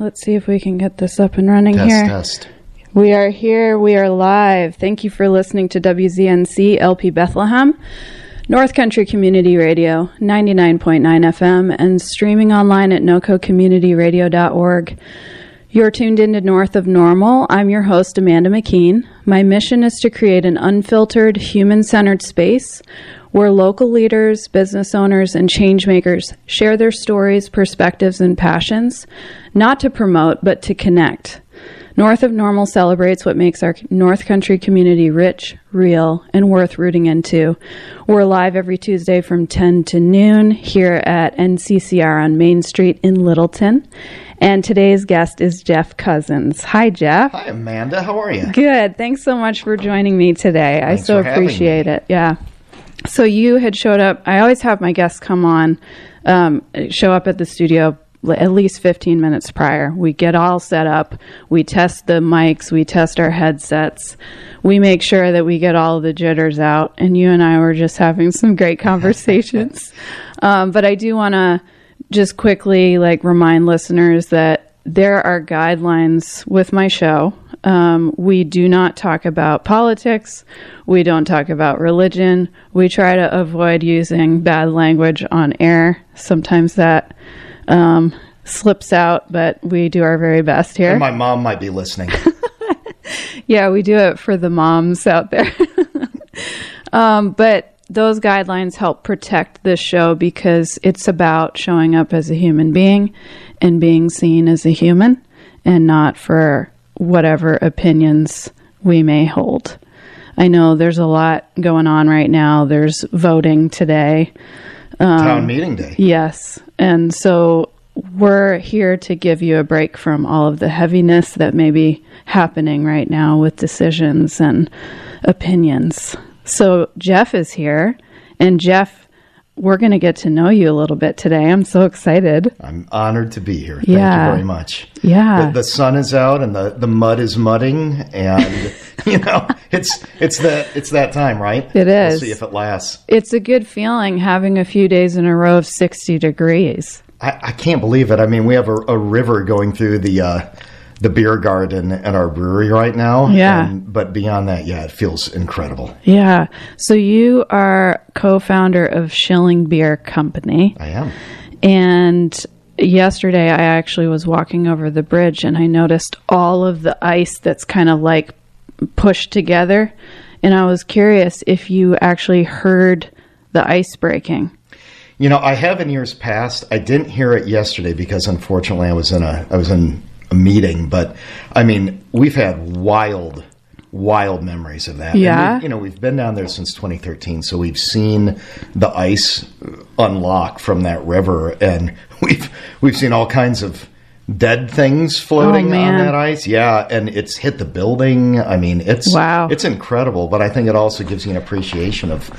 Let's see if we can get this up and running Test. We are here. We are live. Thank you for listening to WZNC LP Bethlehem, North Country Community Radio, 99.9 FM, and streaming online at nococommunityradio.org. You're tuned into North of Normal. I'm your host, Amanda McKeen. My mission is to create an unfiltered, human-centered space where local leaders, business owners, and change makers share their stories, perspectives, and passions, not to promote, but to connect. North of Normal celebrates what makes our North Country community rich, real, and worth rooting into. We're live every Tuesday from 10 to noon here at NCCR on Main Street in Littleton. And today's guest is Jeff Cozzens. Hi, Jeff. Hi, Amanda. How are you? Good. Thanks so much for joining me today. Thanks I so appreciate it. Yeah. So you had showed up. I always have my guests come on, show up at the studio at least 15 minutes prior. We get all set up. We test the mics. We test our headsets. We make sure that we get all of the jitters out. And you and I were just having some great conversations. But I do want to just quickly remind listeners that there are guidelines with my show. We do not talk about politics. We don't talk about religion. We try to avoid using bad language on air. Sometimes that slips out, but we do our very best here. And my mom might be listening. Yeah, we do it for the moms out there. But those guidelines help protect this show because it's about showing up as a human being and being seen as a human and not for whatever opinions we may hold. I know there's a lot going on right now. There's voting today. Town meeting day. Yes. And so we're here to give you a break from all of the heaviness that may be happening right now with decisions and opinions. So Jeff is here. And Jeff, we're going to get to know you a little bit today. I'm so excited. I'm honored to be here. Thank you very much. Yeah. The sun is out and the mud is mudding, and it's that time, right? It is. We'll see if it lasts. It's a good feeling having a few days in a row of 60 degrees. I can't believe it. I mean, we have a river going through the beer garden at our brewery right now. Yeah. But beyond that, it feels incredible. Yeah. So you are co-founder of Schilling Beer Company. I am. And yesterday I actually was walking over the bridge and I noticed all of the ice that's kind of pushed together. And I was curious if you actually heard the ice breaking. I have in years past. I didn't hear it yesterday because unfortunately I was in a meeting, but I mean, we've had wild memories of that. Yeah. And we've been down there since 2013, so we've seen the ice unlock from that river, and we've seen all kinds of dead things floating on that ice. Yeah, and it's hit the building. I mean, it's incredible, but I think it also gives you an appreciation of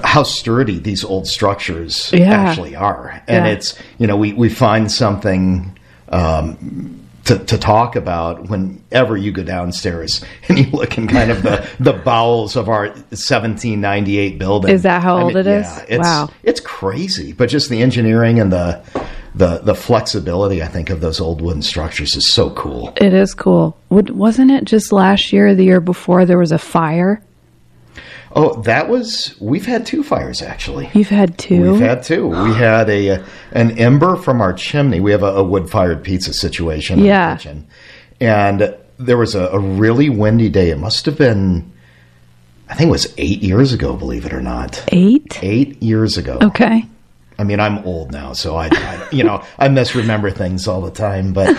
how sturdy these old structures actually are. And it's, we find something to talk about whenever you go downstairs and you look in kind of the bowels of our 1798 building. Is that how old it is? Yeah, it's crazy. But just the engineering and the flexibility, I think, of those old wooden structures is so cool. It is cool. Wasn't it just last year or the year before there was a fire? Oh, we've had 2 fires, actually. You've had 2? We've had 2. We had an ember from our chimney. We have a wood-fired pizza situation in the kitchen. And there was a really windy day. It must have been, I think it was 8 years ago, believe it or not. 8? 8 years ago. Okay. I mean, I'm old now, so I misremember things all the time. But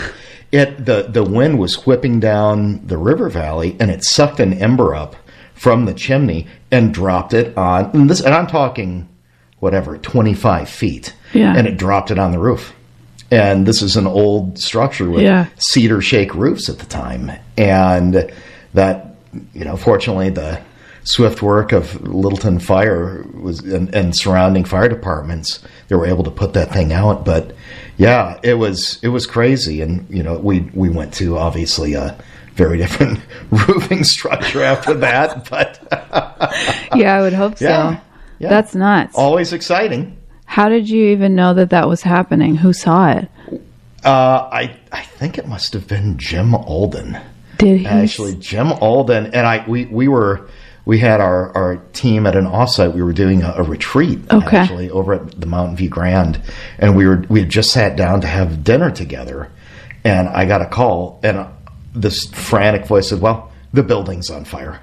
the wind was whipping down the river valley, and it sucked an ember up from the chimney and dropped it on, and I'm talking, 25 feet. Yeah. And it dropped it on the roof. And this is an old structure with cedar shake roofs at the time. And that, fortunately, the swift work of Littleton Fire and surrounding fire departments, they were able to put that thing out. But yeah, it was crazy. And, we went to obviously a very different roofing structure after that, but yeah, I would hope so. Yeah. That's nuts. Always exciting. How did you even know that was happening? Who saw it? I think it must have been Jim Alden. Did he? Actually, Jim Alden and we had our team at an offsite. We were doing a retreat actually over at the Mountain View Grand, and we had just sat down to have dinner together, and I got a call, and this frantic voice said, "Well, the building's on fire."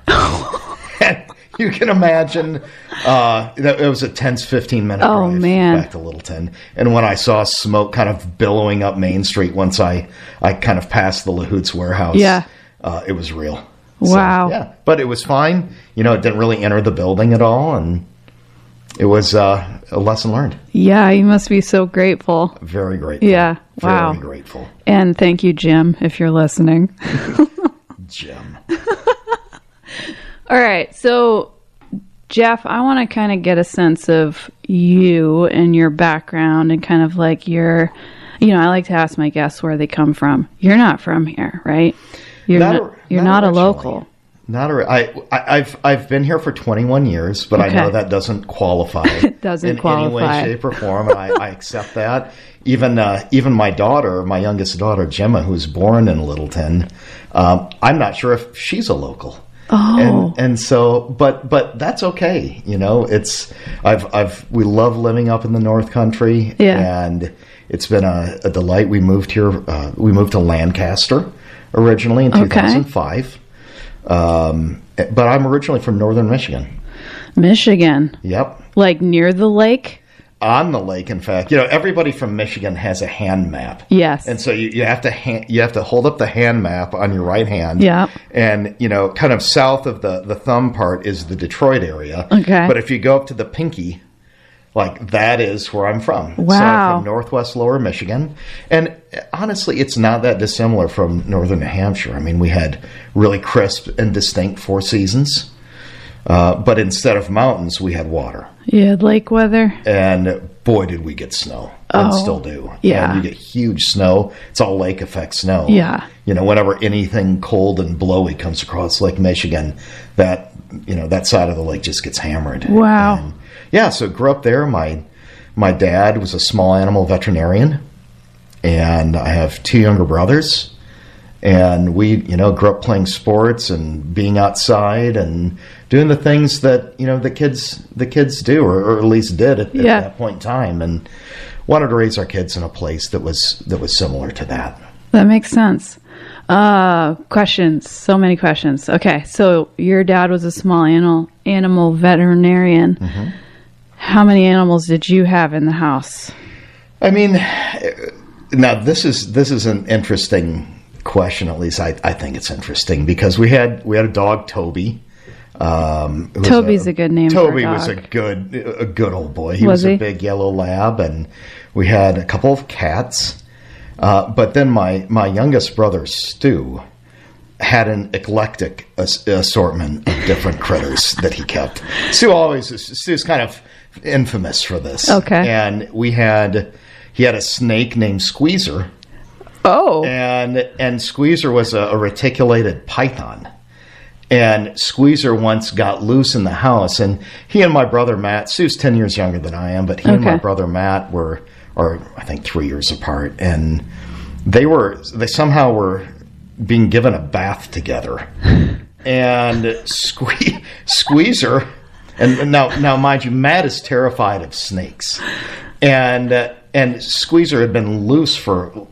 And you can imagine that it was a tense 15-minute drive back to Littleton. And when I saw smoke kind of billowing up Main Street once I kind of passed the LaHoots warehouse, it was real. Wow. So, yeah, but it was fine. It didn't really enter the building at all, and it was a lesson learned. Yeah, you must be so grateful. Very grateful. Yeah, wow. Very grateful. And thank you, Jim, if you're listening. Jim. All right, so Jeff, I want to kind of get a sense of you and your background and kind of like your, I like to ask my guests where they come from. You're not from here, right? You're not a local. I've been here for 21 years, but I know that doesn't qualify. It doesn't qualify in any way, shape, or form, and I accept that. Even my daughter, my youngest daughter, Gemma, who's born in Littleton, I'm not sure if she's a local. Oh. And so, but that's okay. We love living up in the North Country, and it's been a delight. We moved here. We moved to Lancaster originally in 2005. But I'm originally from northern Michigan. Michigan. Yep. Like near the lake? On the lake, in fact. Everybody from Michigan has a hand map. Yes. And so you have to hold up the hand map on your right hand. Yeah. And, kind of south of the thumb part is the Detroit area. Okay. But if you go up to the pinky, that is where I'm from. Wow. So I'm from northwest lower Michigan. And honestly, it's not that dissimilar from northern New Hampshire. I mean, we had really crisp and distinct 4 seasons. But instead of mountains, we had water. Yeah, lake weather. And boy, did we get snow. And still do. Yeah. And you get huge snow. It's all lake effect snow. Yeah. Whenever anything cold and blowy comes across Lake Michigan, that side of the lake just gets hammered. Wow. And so grew up there. My dad was a small animal veterinarian, and I have 2 younger brothers. And we, grew up playing sports and being outside and doing the things that, the kids do, or at least did at that point in time. And wanted to raise our kids in a place that was similar to that. That makes sense. Questions. So many questions. Okay. So your dad was a small animal veterinarian. Mm-hmm. How many animals did you have in the house? I mean, now this is an interesting question. At least I think it's interesting because we had a dog, Toby. Toby's a good name. Toby for a dog. was a good old boy. He was a big yellow lab, and we had a couple of cats. But then my youngest brother, Stu, had an eclectic assortment of different critters that he kept. Stu's kind of infamous for this. Okay. And he had a snake named Squeezer. Oh. And Squeezer was a reticulated python. And Squeezer once got loose in the house, and he and my brother Matt, Stu's 10 years younger than I am, but he and my brother Matt are I think 3 years apart, and they somehow were being given a bath together. And Squeezer, and now mind you, Matt is terrified of snakes, and Squeezer had been loose for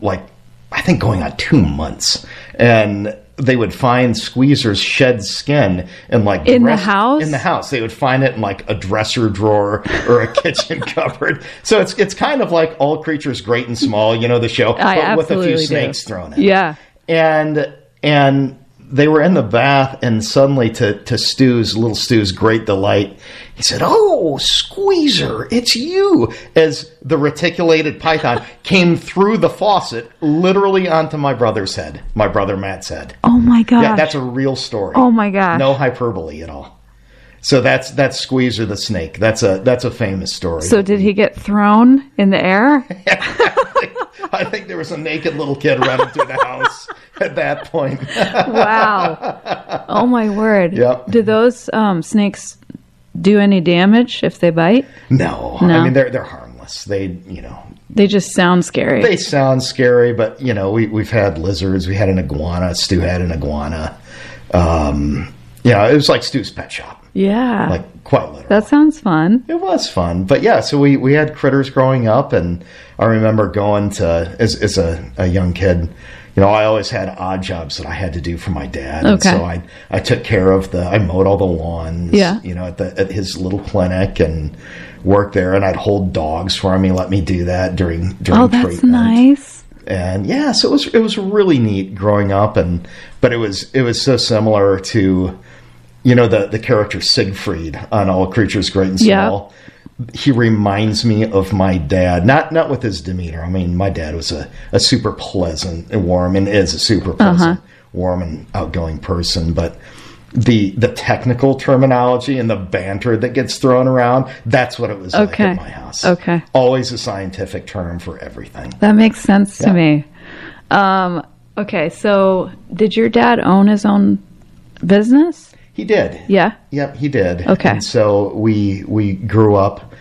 I think going on 2 months, and they would find Squeezer's shed skin in the house. In the house, they would find it in a dresser drawer or a kitchen cupboard. So it's kind of like All Creatures Great and Small, the show, but with a few snakes thrown in. Yeah, and they were in the bath, and suddenly, to little Stu's great delight, he said, "Oh, Squeezer, it's you!" As the reticulated python came through the faucet, literally onto my brother's head, my brother Matt's head. Oh my gosh. Yeah, that's a real story. Oh my gosh. No hyperbole at all. So that's Squeezer the snake. That's a famous story. So did he get thrown in the air? I think there was a naked little kid running through the house at that point. Wow. Oh my word. Yep. Do those snakes do any damage if they bite? No. I mean, they're harmless. They, They just sound scary. They sound scary, but, you know, we've had lizards. We had an iguana. Stu had an iguana. It was like Stu's pet shop. Yeah. Like, quite literally. That sounds fun. It was fun. But, yeah, so we had critters growing up, and I remember going to, as a young kid, you know, I always had odd jobs that I had to do for my dad. Okay. And so I took care of I mowed all the lawns, you know, at his little clinic, and worked there, and I'd hold dogs for him. He let me do that during treatment. That's nice. And yeah, so it was really neat growing up, but it was so similar to, you know, the character Siegfried on All Creatures Great and Small. Yep. He reminds me of my dad, not with his demeanor. I mean, my dad was a super pleasant and warm, and is a super pleasant, warm and outgoing person, but the technical terminology and the banter that gets thrown around, that's what it was like at my house. Okay. Always a scientific term for everything. That makes sense to me. Okay, so did your dad own his own business? He did. Yeah? Yep, he did. Okay. And so we grew up,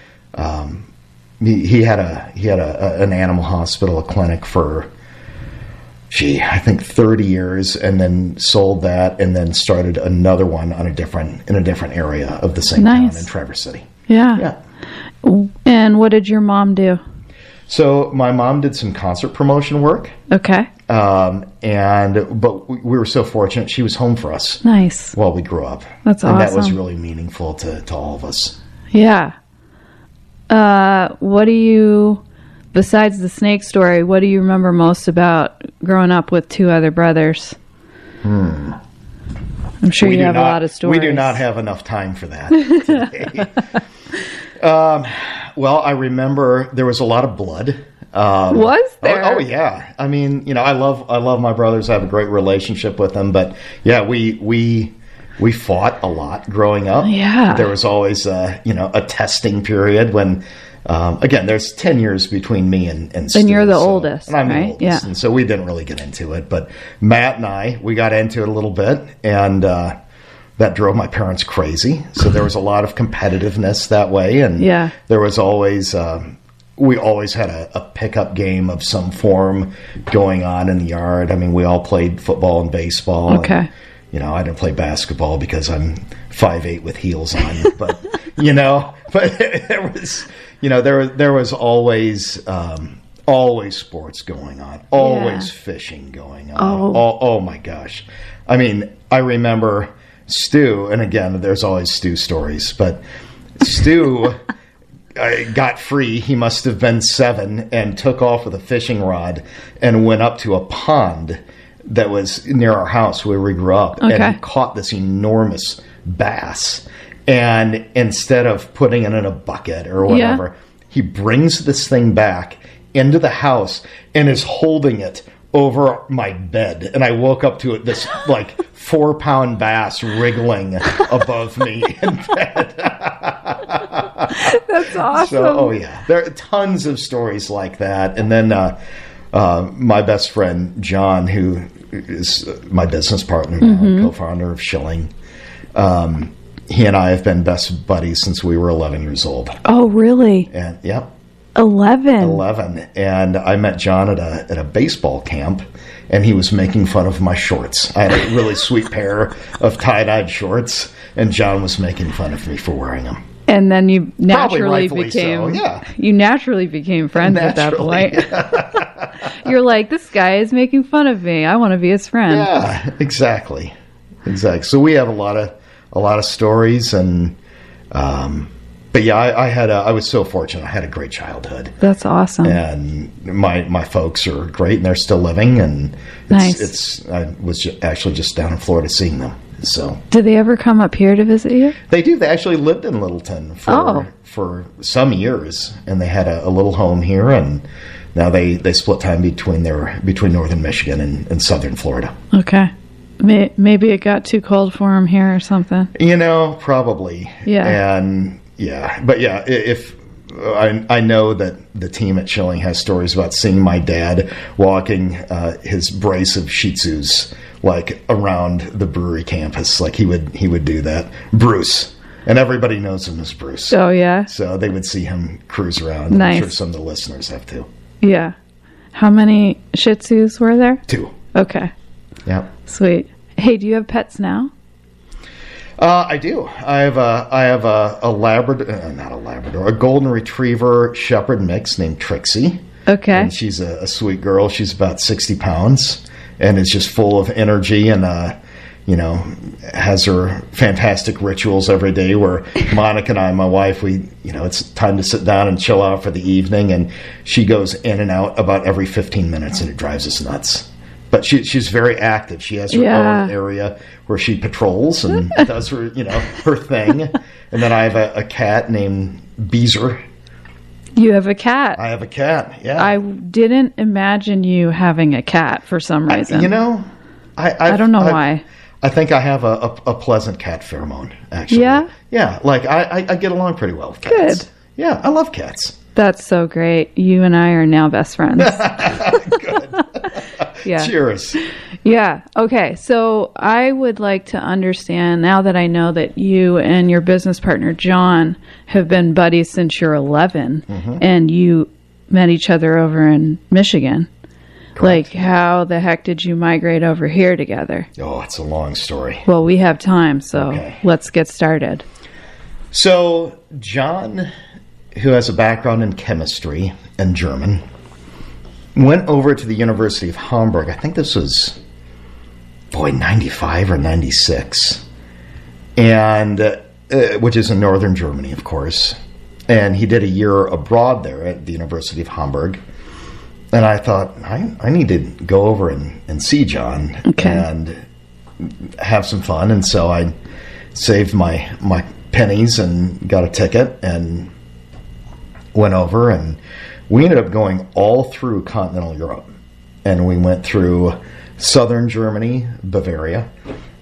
he had an animal hospital, a clinic for, I think 30 years, and then sold that, and then started another one in a different area of the same town in Traverse City. Yeah. And what did your mom do? So my mom did some concert promotion work. Okay. But we were so fortunate, she was home for us. Nice. While we grew up. That's awesome. And that was really meaningful to all of us. Yeah. Besides the snake story, what do you remember most about growing up with two other brothers? I'm sure you have a lot of stories. We do not have enough time for that today. Well, I remember there was a lot of blood. Was there? Oh yeah. I mean, you know, I love my brothers. I have a great relationship with them. But yeah, we fought a lot growing up. Yeah. There was always a testing period when. Again, there's 10 years between me and Stu. And you're the oldest, and I'm right? the oldest. Yeah. And so we didn't really get into it. But Matt and we got into it a little bit, and that drove my parents crazy. So there was a lot of competitiveness that way. And there was always, we always had a pickup game of some form going on in the yard. I mean, we all played football and baseball. Okay. And, you know, I didn't play basketball because I'm 5'8" with heels on. But, there was... You know, there was always sports going on, always fishing going on. Oh my gosh. I mean, I remember Stu, and again, there's always Stu stories, but Stu got free. He must have been 7 and took off with a fishing rod and went up to a pond that was near our house where we grew up, and caught this enormous bass. And instead of putting it in a bucket or whatever, he brings this thing back into the house and is holding it over my bed. And I woke up to it, this like 4-pound bass wriggling above me in bed. That's awesome. So, there are tons of stories like that. And then my best friend, John, who is my business partner now, co-founder of Schilling, he and I have been best buddies since we were 11 years old. Oh, really? And 11. And I met John at a baseball camp, and he was making fun of my shorts. I had a really sweet pair of tie-dyed shorts, and John was making fun of me for wearing them. And then you naturally became friends at that point. You're like, this guy is making fun of me. I want to be his friend. Yeah, exactly. So we have a lot of stories, and but yeah, I was so fortunate. I had a great childhood. That's awesome. And my folks are great, and they're still living. And I was actually just down in Florida seeing them. So did they ever come up here to visit you? They do. They actually lived in Littleton for some years, and they had a little home here, and now they split time between northern Michigan and southern Florida. Okay. Maybe it got too cold for him here or something. You know, probably. Yeah. And but if I know that the team at Schilling has stories about seeing my dad walking his brace of Shih Tzus like around the brewery campus, like he would do that. Bruce. And everybody knows him as Bruce. Oh, yeah? So they would see him cruise around. Nice. I'm sure some of the listeners have too. Yeah. How many Shih Tzus were there? 2. Okay. Yeah. Sweet. Hey, do you have pets now? I do. I have a Labrador, not a Labrador, a Golden Retriever Shepherd mix named Trixie. Okay. And she's a sweet girl. She's about 60 pounds and is just full of energy and, has her fantastic rituals every day where Monica and I, my wife, it's time to sit down and chill out for the evening. And she goes in and out about every 15 minutes and it drives us nuts. But she's very active. She has her own area where she patrols and does her, her thing. And then I have a cat named Beezer. You have a cat? I have a cat, yeah. I didn't imagine you having a cat for some reason. I don't know why. I think I have a pleasant cat pheromone, actually. Yeah? Yeah, I get along pretty well with cats. Good. Yeah, I love cats. That's so great. You and I are now best friends. Good. Yeah. Cheers. Yeah. Okay. So I would like to understand, now that I know that you and your business partner, John, have been buddies since you're 11, and you met each other over in Michigan. Correct. Like, how the heck did you migrate over here together? Oh, it's a long story. Well, we have time, so let's get started. So John, who has a background in chemistry and German, went over to the University of Hamburg. I think this was, 95 or 96. And, which is in northern Germany, of course. And he did a year abroad there at the University of Hamburg. And I thought, I need to go over and see John and have some fun. And so I saved my pennies and got a ticket and went over, and we ended up going all through continental Europe. And we went through southern Germany, Bavaria,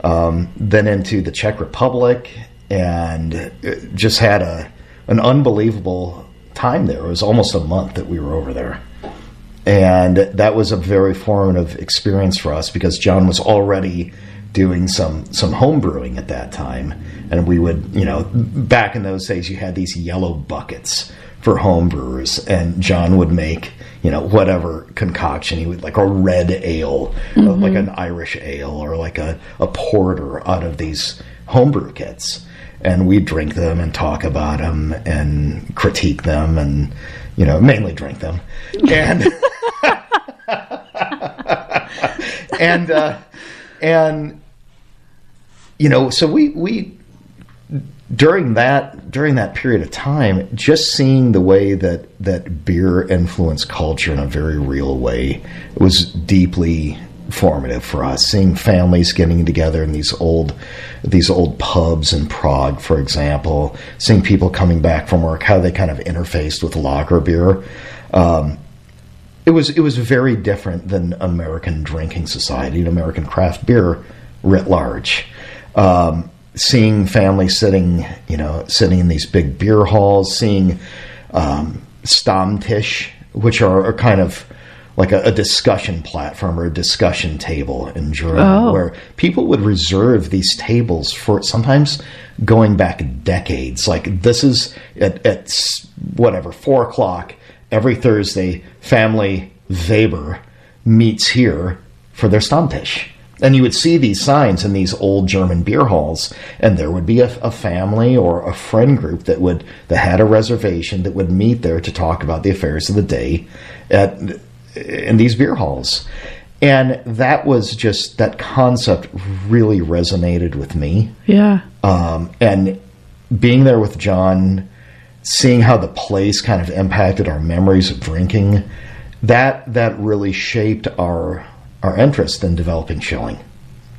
then into the Czech Republic, and just had an unbelievable time there. It was almost a month that we were over there. And that was a very formative experience for us because John was already doing some home brewing at that time. And we would, back in those days, you had these yellow buckets for home brewers, and John would make, whatever concoction. He would, like a red ale, like an Irish ale, or like a porter out of these homebrew kits. And we'd drink them and talk about them and critique them and, mainly drink them. And, so we during that period of time, just seeing the way that beer influenced culture in a very real way was deeply formative for us. Seeing families getting together in these old pubs in Prague, for example, seeing people coming back from work, how they kind of interfaced with lager beer. It was very different than American drinking society and American craft beer writ large. Seeing families sitting in these big beer halls, seeing Stammtisch, which are kind of like a discussion platform or a discussion table in Germany, where people would reserve these tables for sometimes going back decades. Like, this is at 4:00 every Thursday, family Weber meets here for their Stammtisch. And you would see these signs in these old German beer halls, and there would be a family or a friend group that had a reservation that would meet there to talk about the affairs of the day in these beer halls. And that was just, that concept really resonated with me. Yeah. And being there with John, seeing how the place kind of impacted our memories of drinking, that really shaped our interest in developing Schilling.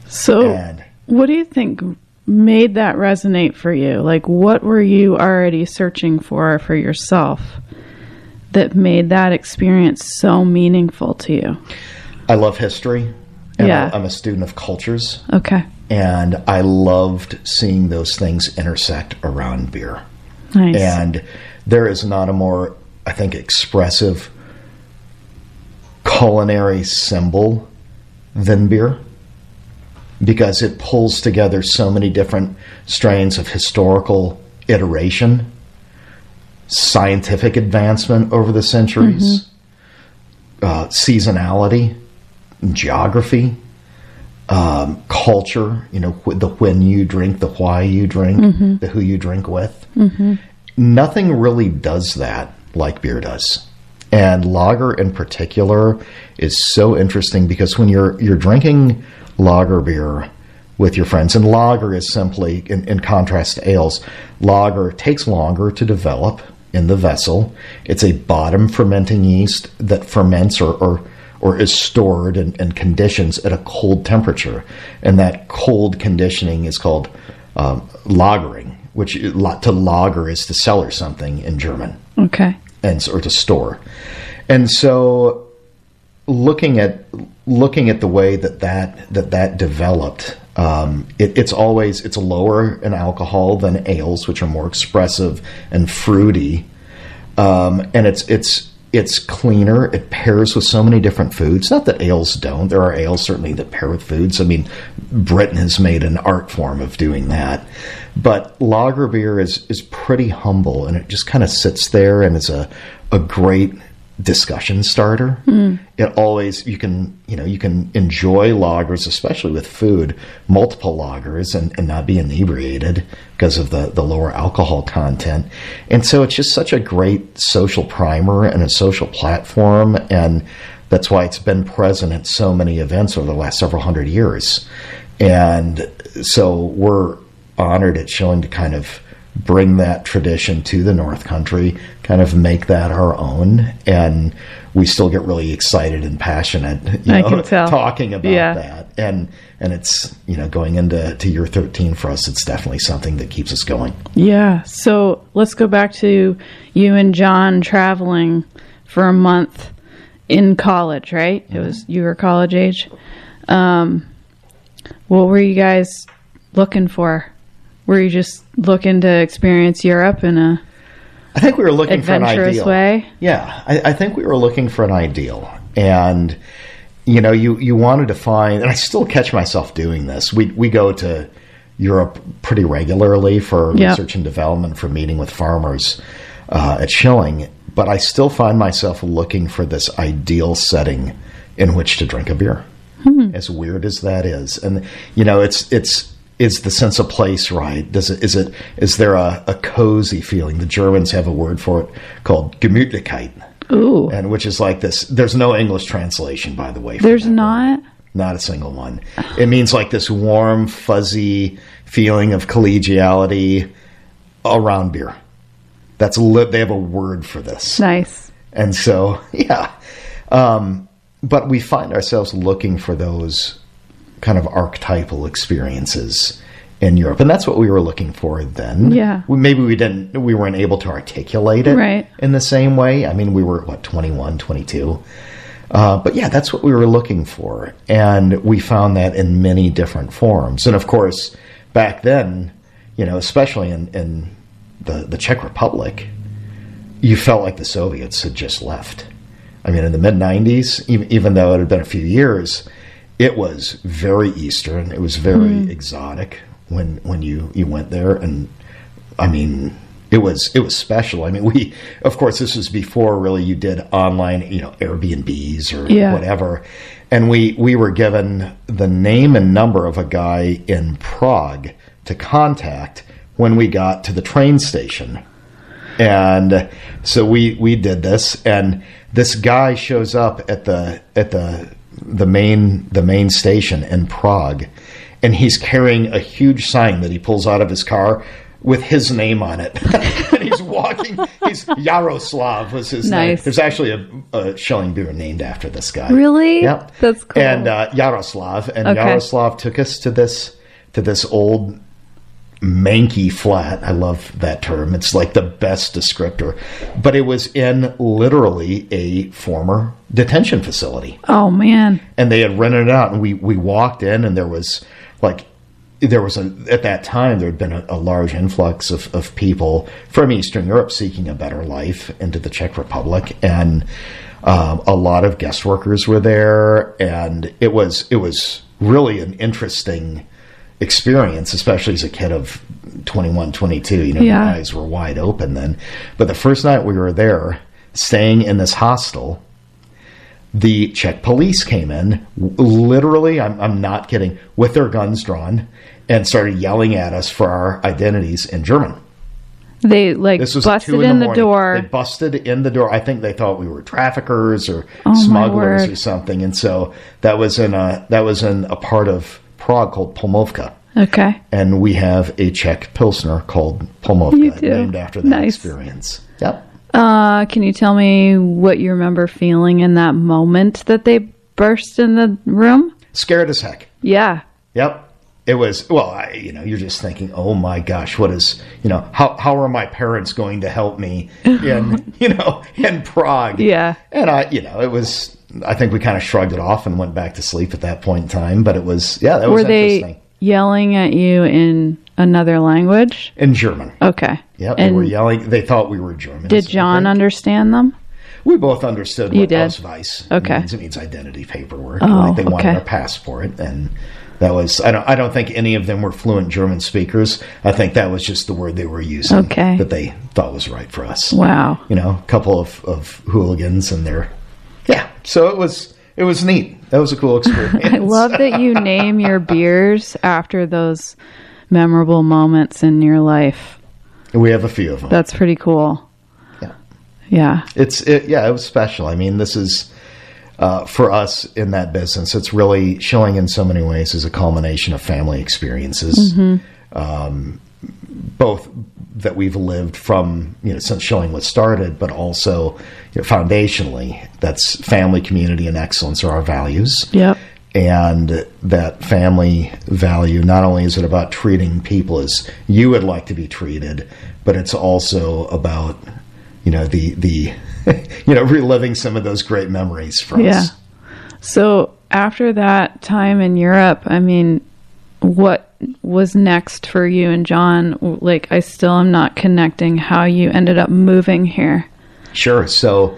So what do you think made that resonate for you? Like, what were you already searching for yourself that made that experience so meaningful to you? I love history, and I'm a student of cultures. Okay. And I loved seeing those things intersect around beer. Nice. And there is not a more, I think, expressive culinary symbol than beer. because it pulls together so many different strains of historical iteration, scientific advancement over the centuries, seasonality, geography, culture, the when you drink, the why you drink, the who you drink with. Nothing really does that like beer does. And lager in particular is so interesting because when you're drinking lager beer with your friends, and lager is simply, in contrast to ales, lager takes longer to develop in the vessel. It's a bottom fermenting yeast that ferments or is stored and conditions at a cold temperature. And that cold conditioning is called lagering, which to lager is to cellar something in German. Okay. Or to store. And so looking at the way that developed, it's lower in alcohol than ales, which are more expressive and fruity. And it's cleaner. It pairs with so many different foods. Not that ales don't. There are ales certainly that pair with foods. I mean, Britain has made an art form of doing that. But lager beer is pretty humble, and it just kind of sits there and is a great discussion starter. It always, you can enjoy lagers, especially with food, multiple lagers, and not be inebriated because of the lower alcohol content. And so it's just such a great social primer and a social platform, and that's why it's been present at so many events over the last several hundred years. And so we're honored at Schilling to kind of bring that tradition to the North Country, kind of make that our own, and we still get really excited and passionate, talking about that. And it's, going into year 13 for us, it's definitely something that keeps us going. Yeah. So let's go back to you and John traveling for a month in college, right? You were college age. What were you guys looking for? Were you just looking to experience Europe in a I think we were looking for an ideal way? Yeah, I think we were looking for an ideal. And, you wanted to find, and I still catch myself doing this. We go to Europe pretty regularly for research and development, for meeting with farmers at Schilling. But I still find myself looking for this ideal setting in which to drink a beer. As weird as that is. And, is the sense of place right? Is there a cozy feeling? The Germans have a word for it called Gemütlichkeit. Ooh. And which is like this. There's no English translation, by the way. There's not? Not a single one. It means like this warm, fuzzy feeling of collegiality around beer. They have a word for this. Nice. And so, yeah. But we find ourselves looking for those kind of archetypal experiences in Europe, and that's what we were looking for then. Yeah, maybe we weren't able to articulate it in the same way. I mean, we were 21, 22, but yeah, that's what we were looking for, and we found that in many different forms. And of course, back then, especially in the Czech Republic, you felt like the Soviets had just left. I mean, in the mid-90s, even though it had been a few years, it was very Eastern. It was very exotic when you went there. And, I mean, it was special. I mean, of course, this was before really you did online, Airbnbs or whatever. And we were given the name and number of a guy in Prague to contact when we got to the train station. And so we did this, and this guy shows up at the main station in Prague, and he's carrying a huge sign that he pulls out of his car with his name on it. And he's walking. Yaroslav was his name. There's actually a Schilling beer named after this guy. Really? Yep. That's cool. And Yaroslav, Yaroslav took us to this old manky flat. I love that term. It's like the best descriptor. But it was in literally a former detention facility. Oh, man. And they had rented it out, and we walked in, and there was at that time, there had been a large influx of people from Eastern Europe seeking a better life into the Czech Republic. And a lot of guest workers were there, and it was really an interesting experience, especially as a kid of 21, 22. My eyes were wide open then. But the first night we were there, staying in this hostel, the Czech police came in, literally, I'm not kidding, with their guns drawn, and started yelling at us for our identities in German. They busted in the door. They busted in the door. I think they thought we were traffickers or smugglers or something. And so that was in a part of Prague called Polmovka. Okay. And we have a Czech Pilsner called Polmovka, named after that experience. Yep. Can you tell me what you remember feeling in that moment that they burst in the room? Scared as heck. Yeah. Yep. It was, you're just thinking, oh my gosh, what is, how are my parents going to help me in Prague? Yeah. And it was, I think we kind of shrugged it off and went back to sleep at that point in time. But it was, that was interesting. Were they yelling at you in another language? In German. Okay. Yeah, they were yelling. They thought we were German. Did John understand them? We both understood what Ausweis means. It means identity paperwork. They wanted our passport, and that was, I don't think any of them were fluent German speakers. I think that was just the word they were using that they thought was right for us. Wow. A couple of hooligans and so it was neat. That was a cool experience. I love that you name your beers after those memorable moments in your life. We have a few of them. That's pretty cool. Yeah. It was special. I mean, this is for us in that business. It's really, Schilling in so many ways is a culmination of family experiences, both that we've lived from since Schilling was started, but also foundationally, that's family, community, and excellence are our values. Yep. And that family value, not only is it about treating people as you would like to be treated, but it's also about the reliving some of those great memories for us. So after that time in Europe, I mean, what was next for you and John? Like, I still am not connecting how you ended up moving here. Sure. So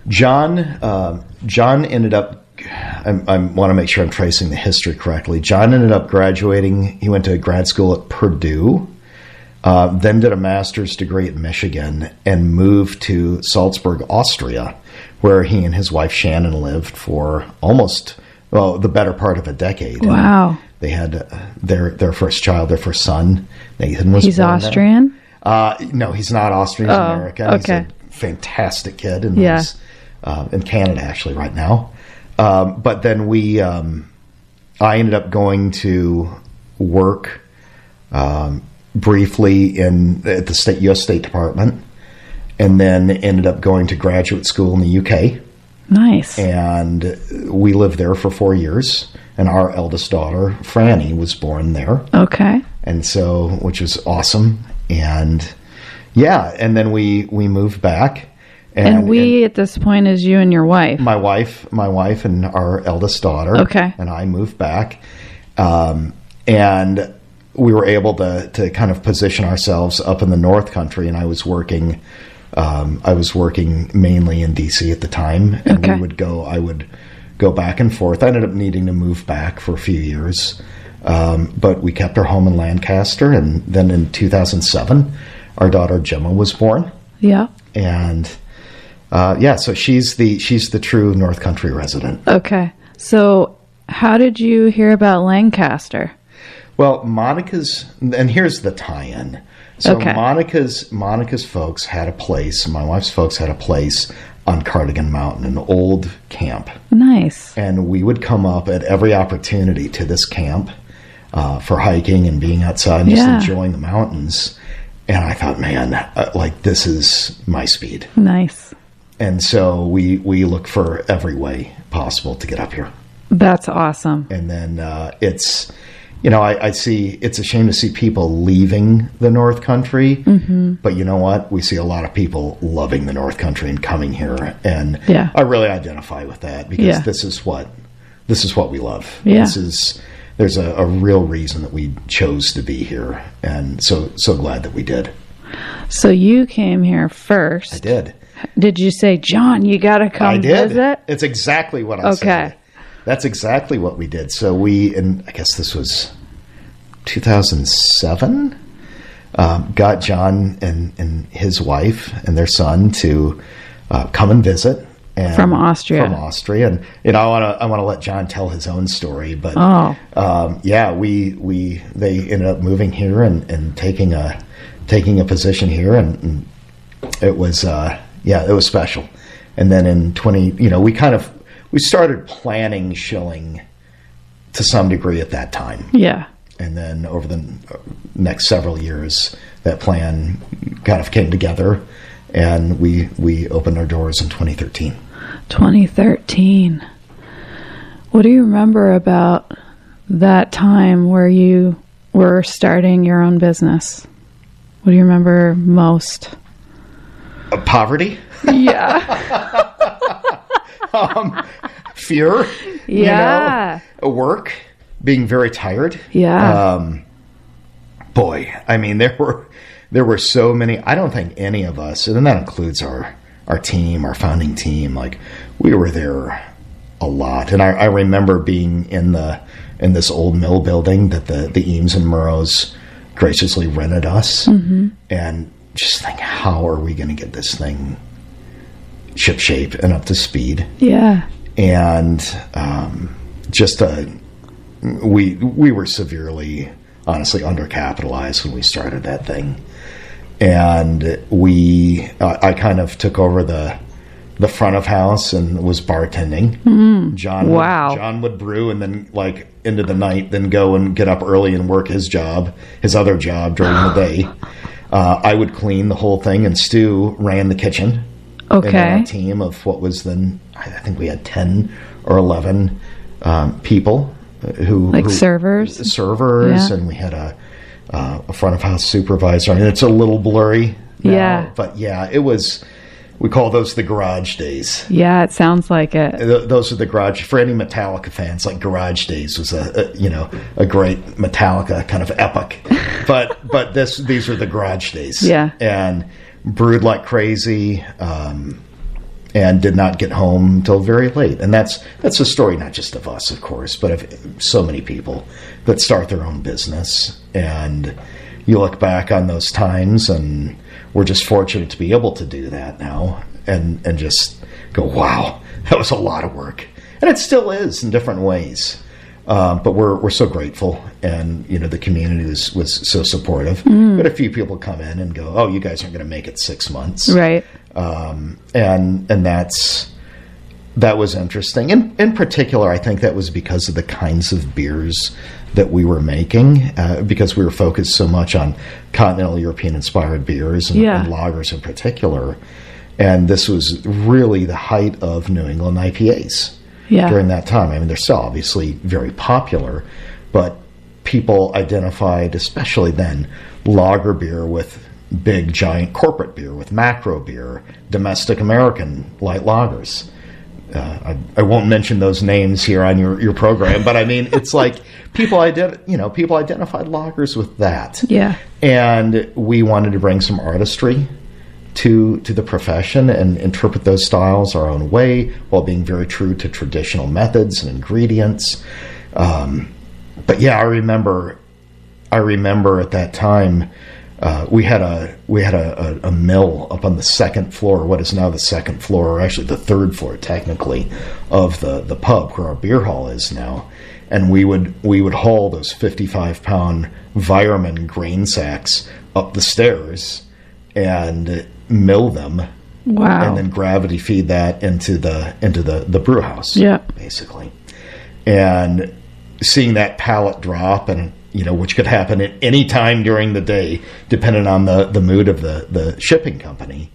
John ended up, I want to make sure I'm tracing the history correctly. John ended up graduating. He went to grad school at Purdue. Then did a master's degree at Michigan and moved to Salzburg, Austria, where he and his wife Shannon lived for the better part of a decade. Wow. And they had their first child, their first son. Nathan was He's born Austrian? No, he's not Austrian. He's American. Okay. He's a fantastic kid and lives in Canada actually right now. But then I ended up going to work briefly at the U.S. State Department, and then ended up going to graduate school in the UK. Nice. And we lived there for 4 years, and our eldest daughter, Franny, was born there. Okay. And so, which was awesome. And and then we moved back. And at this point is you and your wife. My wife and our eldest daughter. Okay. And I moved back. And we were able to kind of position ourselves up in the North Country, and I was working mainly in DC at the time, and I would go back and forth. I ended up needing to move back for a few years, but we kept our home in Lancaster, and then in 2007, our daughter Gemma was born. Yeah. And so she's the true North Country resident. Okay. So how did you hear about Lancaster? Well, and here's the tie-in. So Monica's folks had a place, my wife's folks had a place on Cardigan Mountain, an old camp. Nice. And we would come up at every opportunity to this camp for hiking and being outside and just enjoying the mountains. And I thought, man, this is my speed. Nice. And so we look for every way possible to get up here. That's awesome. And then it's... I see it's a shame to see people leaving the North Country, but you know what? We see a lot of people loving the North Country and coming here, and I really identify with that because this is what we love. Yeah. There's a real reason that we chose to be here, and so glad that we did. So you came here first. I did. Did you say, John, you got to come visit? It's exactly what I said. That's exactly what we did. So I guess this was 2007, got John and his wife and their son to come and visit. And from Austria. And I want to let John tell his own story, but they ended up moving here and taking a position here, and it was it was special. And then in we started planning Schilling to some degree at that time. Yeah. And then over the next several years, that plan kind of came together, and we opened our doors in 2013. 2013. What do you remember about that time where you were starting your own business? What do you remember most? Poverty? Yeah. Fear? Yeah. Work? Being very tired? Yeah. Boy, I mean, there were so many. I don't think any of us, and that includes our team, our founding team, like we were there a lot. And I remember being in this old mill building that the Eames and Murrows graciously rented us, and just think, how are we going to get this thing ship shape and up to speed? Yeah. And we were severely, honestly, undercapitalized when we started that thing. And I kind of took over the front of house and was bartending. John would brew and then like into the night, then go and get up early and work his other job during the day. I would clean the whole thing, and Stu ran the kitchen. Okay. And our team of what was then, I think we had 10 or 11 people who servers, yeah. And we had a front of house supervisor. I mean, it's a little blurry now, yeah, but yeah, it was. We call those the garage days. Yeah, it sounds like it. Those are the garage. For any Metallica fans, like Garage Days was a great Metallica kind of epic. But these are the garage days. Yeah, and brewed like crazy, and did not get home until very late. And that's a story not just of us, of course, but of so many people that start their own business. And you look back on those times, and we're just fortunate to be able to do that now and just go, wow, that was a lot of work. And it still is in different ways. But we're so grateful, and the community was so supportive. But a few people come in and go, oh, you guys aren't going to make it 6 months. Right. And that was interesting. In particular, I think that was because of the kinds of beers that we were making, because we were focused so much on continental European-inspired beers and lagers in particular. And this was really the height of New England IPAs during that time. I mean, they're still obviously very popular, but people identified, especially then, lager beer with big, giant corporate beer, with macro beer, domestic American light lagers. I won't mention those names here on your program, but I mean, it's like people identified lagers with that. Yeah. And we wanted to bring some artistry to the profession and interpret those styles our own way while being very true to traditional methods and ingredients. But yeah, I remember at that time, we had a mill up on the second floor, what is now the second floor, or actually the third floor technically, of the pub where our beer hall is now. And we would haul those 55-pound Weiermann grain sacks up the stairs and mill them. Wow. And then gravity feed that into the brew house. Yeah. Basically. And seeing that pallet drop, and which could happen at any time during the day, depending on the mood of the shipping company.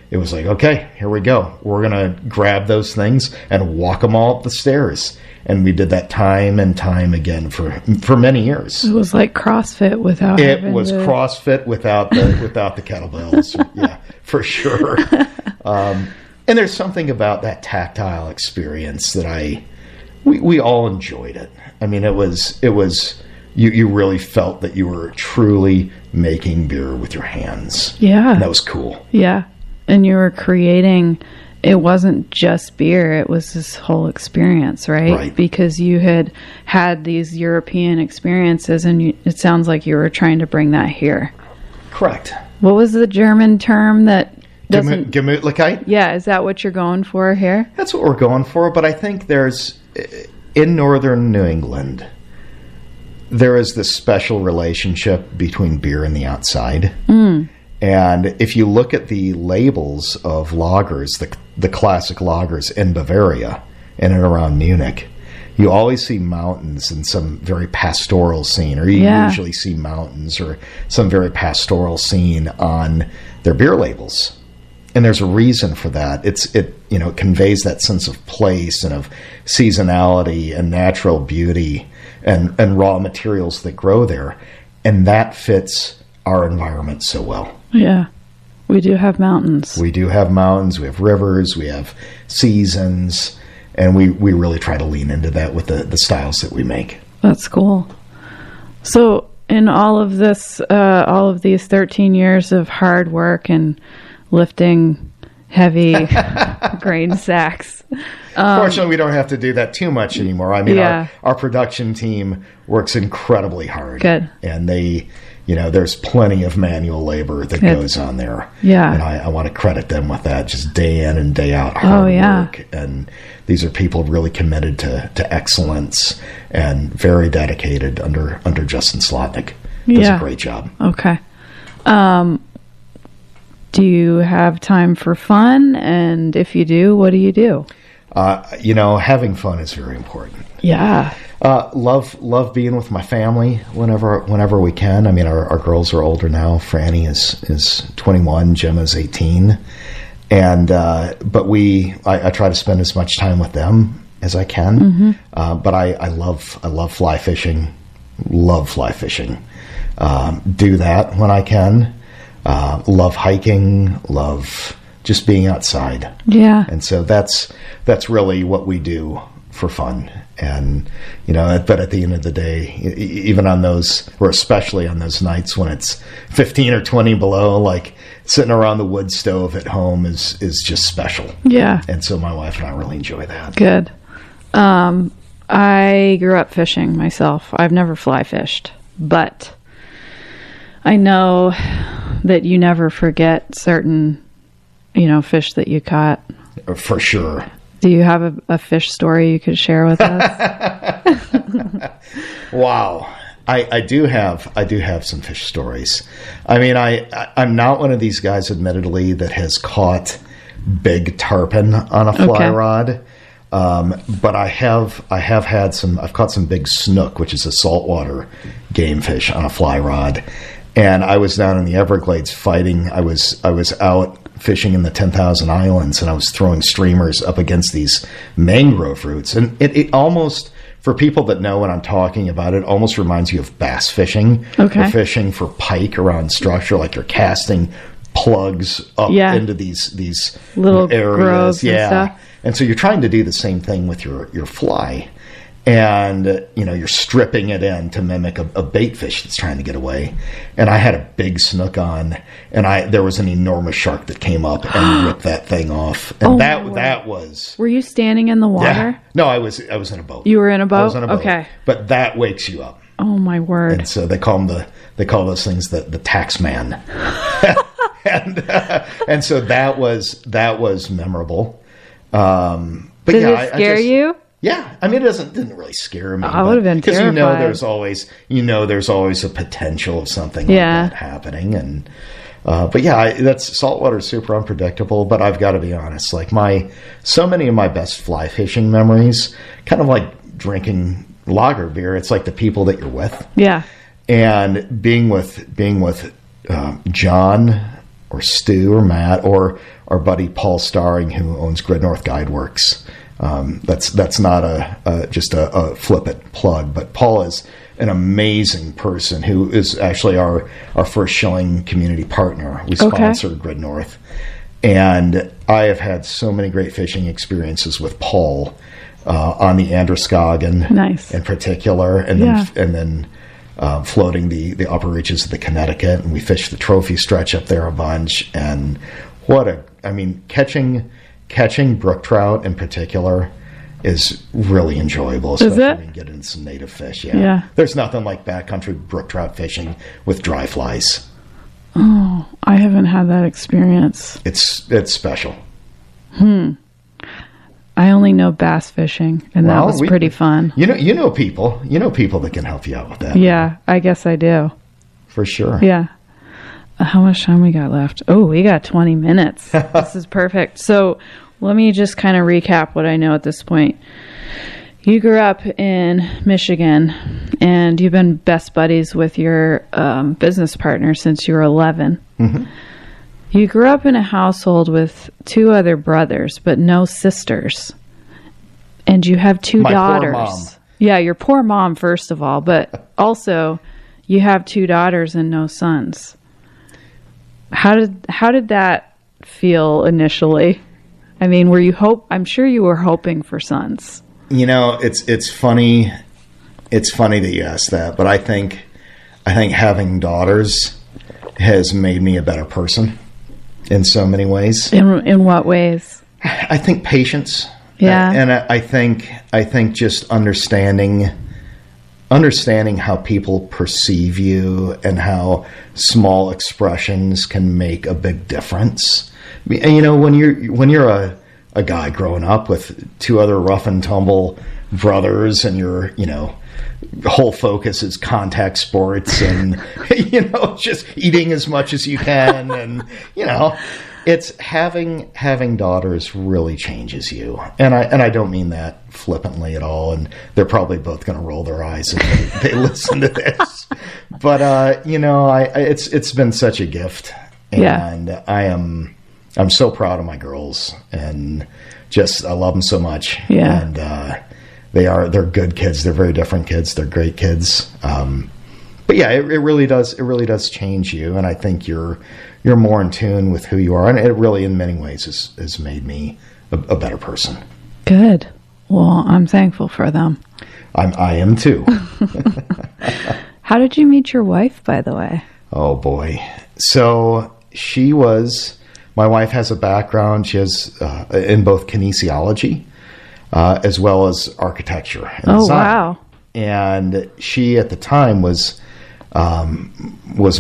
It was like, okay, here we go. We're going to grab those things and walk them all up the stairs. And we did that time and time again for many years. It was like CrossFit without CrossFit without the kettlebells. Yeah, for sure. And there's something about that tactile experience that we all enjoyed it. I mean, it was you really felt that you were truly making beer with your hands. Yeah. And that was cool. Yeah. And you were creating it wasn't just beer, it was this whole experience, right? Because you had these European experiences, and it sounds like you were trying to bring that here. Correct. What was the German term that doesn't... Gemütlichkeit? Yeah, is that what you're going for here? That's what we're going for, but I think there's... In northern New England, there is this special relationship between beer and the outside. And if you look at the labels of lagers, the classic lagers in Bavaria in and around Munich, you always see mountains and some very pastoral scene, or you usually see mountains or some very pastoral scene on their beer labels. And there's a reason for that. It conveys that sense of place and of seasonality and natural beauty and raw materials that grow there. And that fits our environment so well. Yeah. We do have mountains. We do have mountains. We have rivers. We have seasons. And we really try to lean into that with the styles that we make. That's cool. So in all of this, all of these 13 years of hard work and lifting heavy grain sacks. Fortunately, we don't have to do that too much anymore. I mean, our production team works incredibly hard. Good. And they, there's plenty of manual labor that goes on there. Yeah. And I want to credit them with that, just day in and day out hard work. And these are people really committed to excellence and very dedicated under Justin Slotnick. Does a great job. Okay. Do you have time for fun? And if you do, what do you do? Having fun is very important. Yeah. Love being with my family whenever we can. I mean, our girls are older now. Franny is 21, Jim is 18. And, but I try to spend as much time with them as I can. But I love fly fishing, do that when I can. Love hiking, love just being outside. Yeah. And so that's really what we do for fun. And, but at the end of the day, even on those, or especially on those nights when it's 15 or 20 below, like sitting around the wood stove at home is just special. Yeah. And so my wife and I really enjoy that. Good. I grew up fishing myself. I've never fly fished, but I know that you never forget certain, fish that you caught. For sure. Do you have a fish story you could share with us? Wow. I do have some fish stories. I mean, I'm not one of these guys, admittedly, that has caught big tarpon on a fly rod. But I've caught some big snook, which is a saltwater game fish, on a fly rod. And I was down in the Everglades fighting. I was out fishing in the 10,000 Islands, and I was throwing streamers up against these mangrove roots. And it almost, for people that know what I'm talking about, it almost reminds you of bass fishing. Okay. Or fishing for pike around structure, like you're casting plugs up into these little areas. Groves and stuff. And so you're trying to do the same thing with your fly. And, you're stripping it in to mimic a bait fish that's trying to get away. And I had a big snook on, and there was an enormous shark that came up and ripped that thing off. And that was... Were you standing in the water? Yeah. No, I was in a boat. You were in a boat? I was in a boat. Okay. But that wakes you up. Oh, my word. And so they call those things the tax man. and so that was memorable. But did it scare you? Yeah, I mean, it didn't really scare me. I would have been terrified. Because there's always a potential of something like that happening. And but saltwater is super unpredictable. But I've got to be honest, like so many of my best fly fishing memories, kind of like drinking lager beer. It's like the people that you're with. Yeah. And being with John or Stu or Matt or our buddy Paul Starring, who owns Grid North Guide Works. That's not just a flippant plug, but Paul is an amazing person who is actually our first Schilling community partner. We sponsored Grid North, and I have had so many great fishing experiences with Paul on the Androscoggin, in particular, and then floating the upper reaches of the Connecticut, and we fished the trophy stretch up there a bunch. And catching catching brook trout in particular is really enjoyable, especially when you get into some native fish. Yeah. There's nothing like backcountry brook trout fishing with dry flies. Oh, I haven't had that experience. It's special. I only know bass fishing, and that was pretty fun. You know people that can help you out with that. Yeah, I guess I do. For sure. Yeah. How much time we got left? Oh, we got 20 minutes. This is perfect. So let me just kind of recap what I know at this point. You grew up in Michigan, and you've been best buddies with your business partner since you were 11. Mm-hmm. You grew up in a household with 2 other brothers, but no sisters. And you have 2 daughters. Poor mom. Yeah, your poor mom, first of all, but also you have 2 daughters and no sons. How did that feel initially? I mean, I'm sure you were hoping for sons. It's funny. It's funny that you asked that, but I think having daughters has made me a better person in so many ways. In what ways? I think patience. Yeah. And I think just understanding how people perceive you and how small expressions can make a big difference. And, when you're a guy growing up with 2 other rough and tumble brothers, and your whole focus is contact sports and just eating as much as you can, and it's having daughters really changes you, and I don't mean that flippantly at all, and they're probably both going to roll their eyes if they listen to this, but it's been such a gift, and I'm so proud of my girls, and just I love them so much, and they're good kids. They're very different kids. They're great kids. But yeah, it really does change you, and I think you're more in tune with who you are, and it really, in many ways, has made me a better person. Good. Well, I'm thankful for them. I am too. How did you meet your wife, by the way? Oh boy. So my wife has a background. She has in both kinesiology as well as architecture and design. Wow. And she at the time was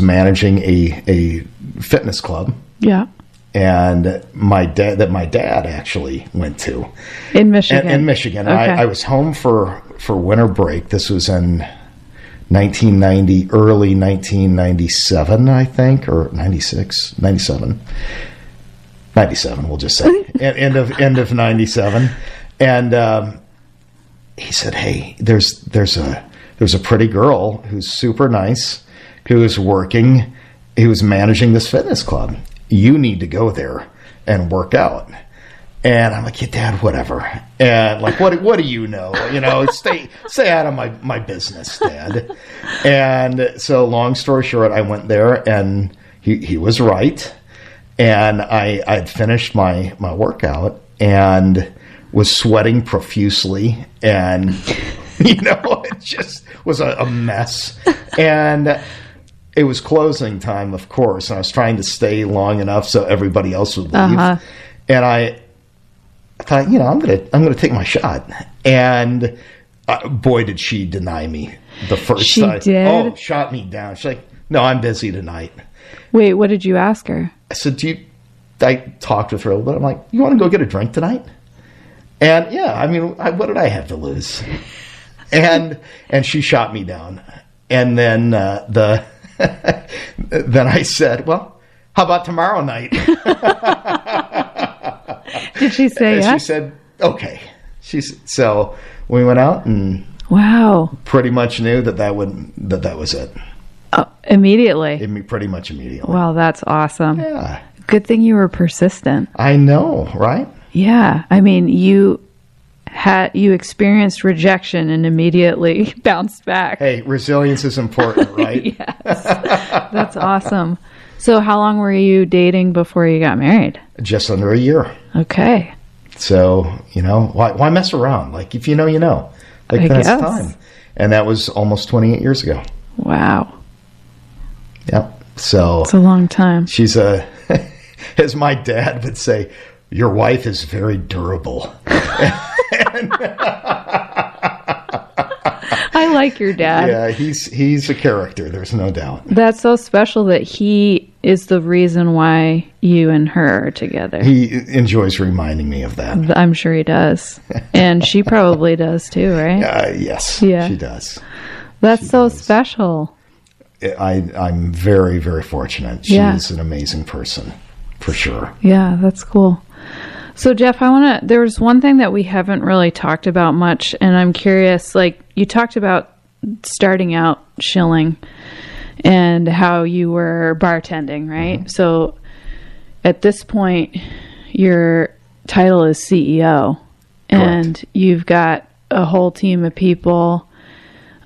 managing a fitness club. Yeah. And my dad actually went to in Michigan. In Michigan. Okay. I was home for winter break. This was in early 1997, I think, or 96, 97. 97, we'll just say. end of 97. And he said, "Hey, there's a pretty girl who's super nice, who's managing this fitness club. You need to go there and work out." And I'm like, "Yeah, Dad, whatever." And like, what do you know? Stay out of my business, Dad. And so, long story short, I went there, and he was right. And I had finished my workout and was sweating profusely, and it just was a mess. And it was closing time, of course, and I was trying to stay long enough so everybody else would leave. Uh-huh. And I thought, I'm gonna take my shot. And boy, did she deny me the first time. She did? Oh, shot me down. She's like, "No, I'm busy tonight." Wait, what did you ask her? I said, I talked with her a little bit. I'm like, "You want to go get a drink tonight?" And yeah, I mean, what did I have to lose? And she shot me down. And then then I said, "Well, how about tomorrow night?" Did she say yes? She said, "Okay." So we went out, and wow, pretty much knew that was it. Immediately. Pretty much immediately. Wow, that's awesome. Yeah. Good thing you were persistent. I know, right? Yeah. I mean, you experienced rejection and immediately bounced back. Hey, resilience is important, right? Yes. That's awesome. So how long were you dating before you got married? Just under a year. Okay. So, why mess around? Like, if you know, you know. Like, that's time. And that was almost 28 years ago. Wow. Yep. So it's a long time. She's as my dad would say, your wife is very durable. I like your dad. Yeah, he's a character. There's no doubt. That's so special that he is the reason why you and her are together. He enjoys reminding me of that. I'm sure he does. And she probably does too, right? Yes, yeah. She does. That's so special. I'm very, very fortunate. She is an amazing person, for sure. Yeah, that's cool. So, Jeff, there's one thing that we haven't really talked about much, and I'm curious, like, you talked about starting out Schilling and how you were bartending, right? Mm-hmm. So, at this point, your title is CEO, and correct. You've got a whole team of people.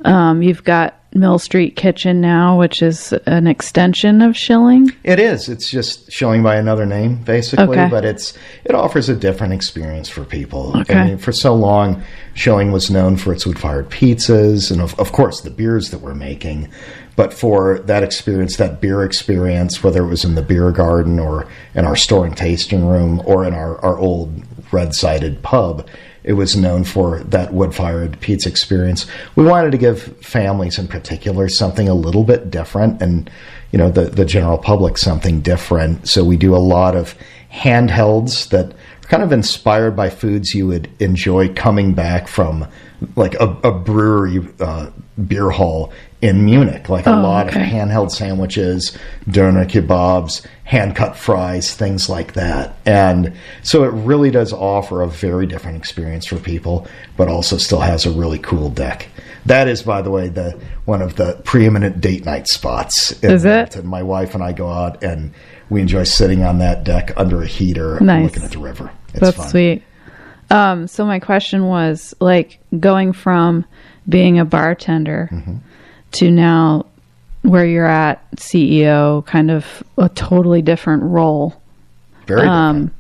You've got Mill Street Kitchen now, which is an extension of Schilling. It is. It's just Schilling by another name, basically, but it offers a different experience for people. Okay. I mean, for so long, Schilling was known for its wood-fired pizzas and, of course, the beers that we're making. But for that experience, that beer experience, whether it was in the beer garden or in our store and tasting room or in our old red-sided pub, it was known for that wood-fired pizza experience. We wanted to give families in particular something a little bit different and, the general public something different. So we do a lot of handhelds that are kind of inspired by foods you would enjoy coming back from like a brewery beer hall in Munich, like a lot of handheld sandwiches, doner kebabs, hand-cut fries, things like that. And so it really does offer a very different experience for people, but also still has a really cool deck. That is, by the way, one of the preeminent date night spots in Milton. My wife and I go out, and we enjoy sitting on that deck under a heater looking at the river. It's fun. Sweet. So my question was, like, going from being a bartender to now where you're at, CEO, kind of a totally different role. Very different.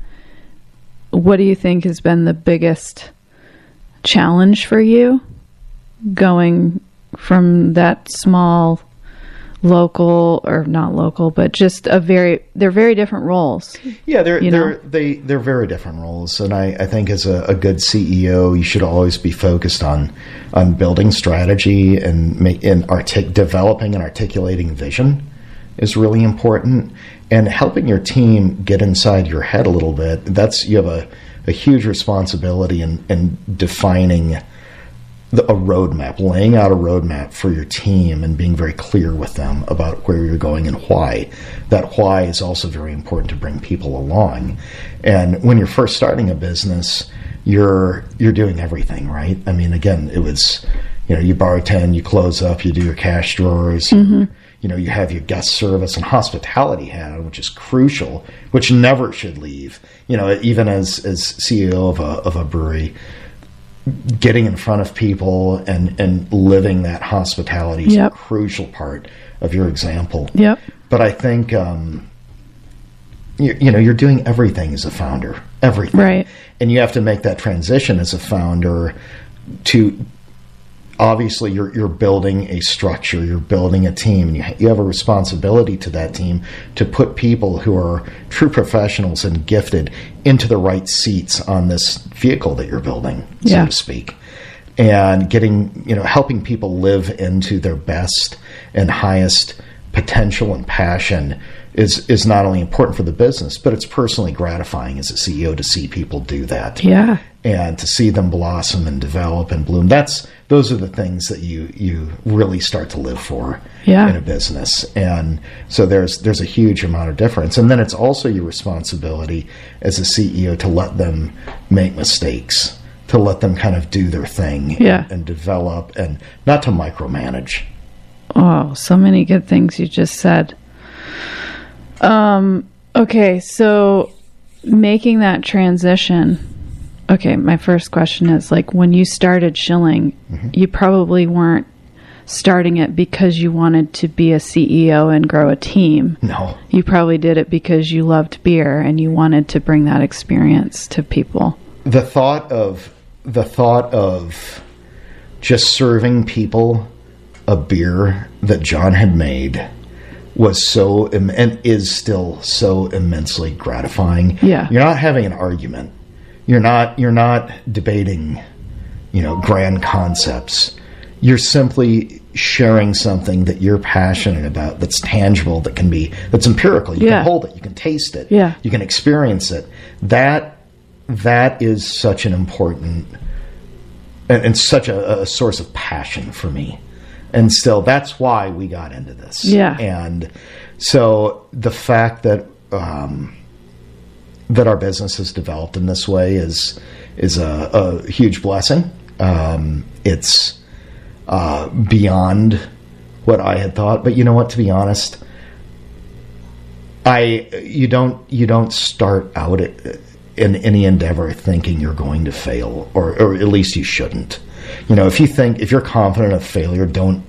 What do you think has been the biggest challenge for you going from that small local, or not local, but just they're very different roles. Yeah, they're very different roles, and I think as a good CEO, you should always be focused on building strategy and developing and articulating vision is really important, and helping your team get inside your head a little bit. You have a huge responsibility in defining a roadmap, laying out a roadmap for your team and being very clear with them about where you're going and why. That why is also very important to bring people along. And when you're first starting a business, you're doing everything, right? I mean, again, it was, you bartend, you close up, you do your cash drawers, you have your guest service and hospitality hat on, which is crucial, which never should leave. Even as CEO of a brewery, getting in front of people and living that hospitality is a crucial part of your example. Yep. But I think, you're doing everything as a founder, everything. Right. And you have to make that transition as a founder to, obviously you're building a structure, you're building a team, and you have a responsibility to that team to put people who are true professionals and gifted into the right seats on this vehicle that you're building, so to speak. And helping people live into their best and highest potential and passion is not only important for the business, but it's personally gratifying as a CEO to see people do that. Yeah. And to see them blossom and develop and bloom. Those are the things that you really start to live for in a business. And so there's a huge amount of difference. And then it's also your responsibility as a CEO to let them make mistakes, to let them kind of do their thing and develop, and not to micromanage. Oh, so many good things you just said. Okay, so making that transition. Okay, my first question is, like, when you started Schilling, you probably weren't starting it because you wanted to be a CEO and grow a team. No. You probably did it because you loved beer and you wanted to bring that experience to people. The thought of just serving people a beer that John had made was so and is still so immensely gratifying. Yeah. You're not having an argument. You're not debating, grand concepts. You're simply sharing something that you're passionate about, that's tangible, that's empirical. You can hold it, you can taste it, you can experience it. That is such an important and such a source of passion for me. And still, that's why we got into this. Yeah. And so the fact that that our business has developed in this way is a huge blessing. It's beyond what I had thought. But you know what? To be honest, you don't start out in any endeavor thinking you're going to fail, or at least you shouldn't. If you're confident of failure, don't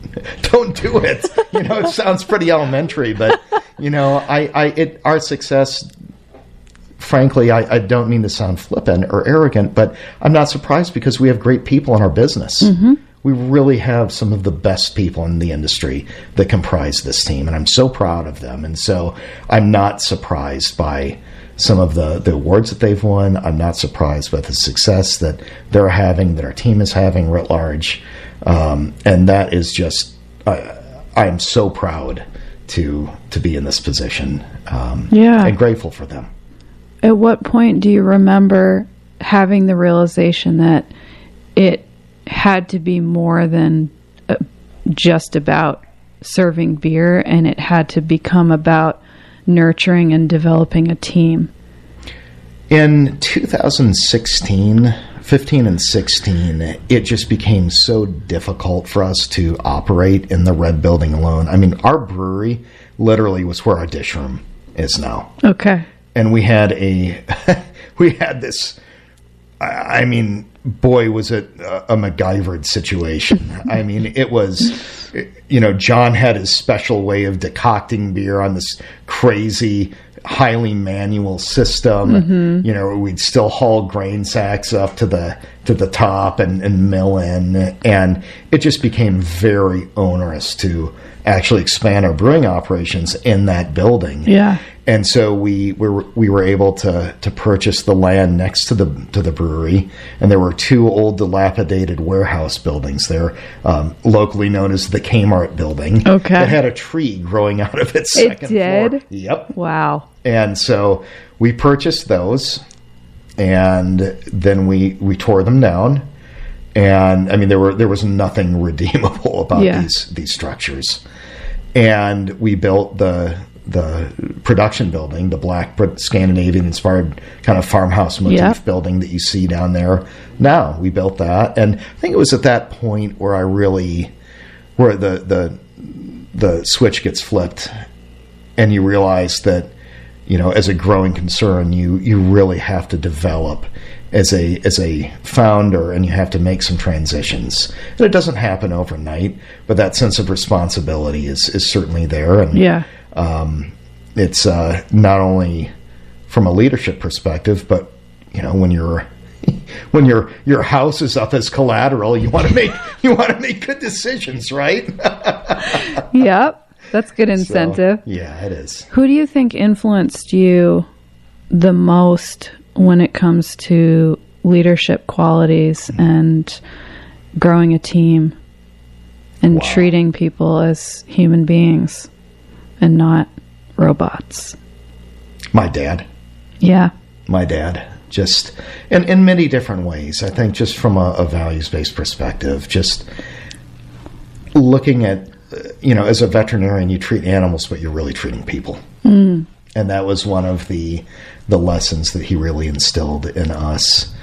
do it. It sounds pretty elementary, but our success. Frankly, I don't mean to sound flippant or arrogant, but I'm not surprised because we have great people in our business. Mm-hmm. We really have some of the best people in the industry that comprise this team, and I'm so proud of them. And so I'm not surprised by some of the awards that they've won. I'm not surprised by the success that they're having, that our team is having writ large. And that is just, I'm so proud to be in this position, and grateful for them. At what point do you remember having the realization that it had to be more than just about serving beer, and it had to become about nurturing and developing a team? In 2016, 15 and 16, it just became so difficult for us to operate in the red building alone. I mean, our brewery literally was where our dish room is now. Okay. And we had this, I mean, boy, was it a MacGyvered situation. I mean, it was, John had his special way of decocting beer on this crazy, highly manual system. Mm-hmm. We'd still haul grain sacks up to the top and mill in. And it just became very onerous to actually expand our brewing operations in that building. Yeah. And so we were able to purchase the land next to the brewery, and there were two old dilapidated warehouse buildings there, locally known as the Kmart building. Okay. That had a tree growing out of its second floor. It did? Yep. Wow. And so we purchased those, and then we tore them down. And I mean, there was nothing redeemable about these structures. And we built the production building, the black Scandinavian-inspired kind of farmhouse motif building that you see down there. Now we built that, and I think it was at that point where where the switch gets flipped, and you realize that as a growing concern, you really have to develop as a founder, and you have to make some transitions. And it doesn't happen overnight, but that sense of responsibility is certainly there. And it's not only from a leadership perspective, but when your house is up as collateral, you want to make good decisions, right? Yep. That's good incentive. So, yeah, it is. Who do you think influenced you the most when it comes to leadership qualities and growing a team and treating people as human beings and not robots? My dad. Yeah. My dad. Just in many different ways. I think just from a values-based perspective, just looking at, as a veterinarian, you treat animals, but you're really treating people. Mm. And that was one of the lessons that he really instilled in us.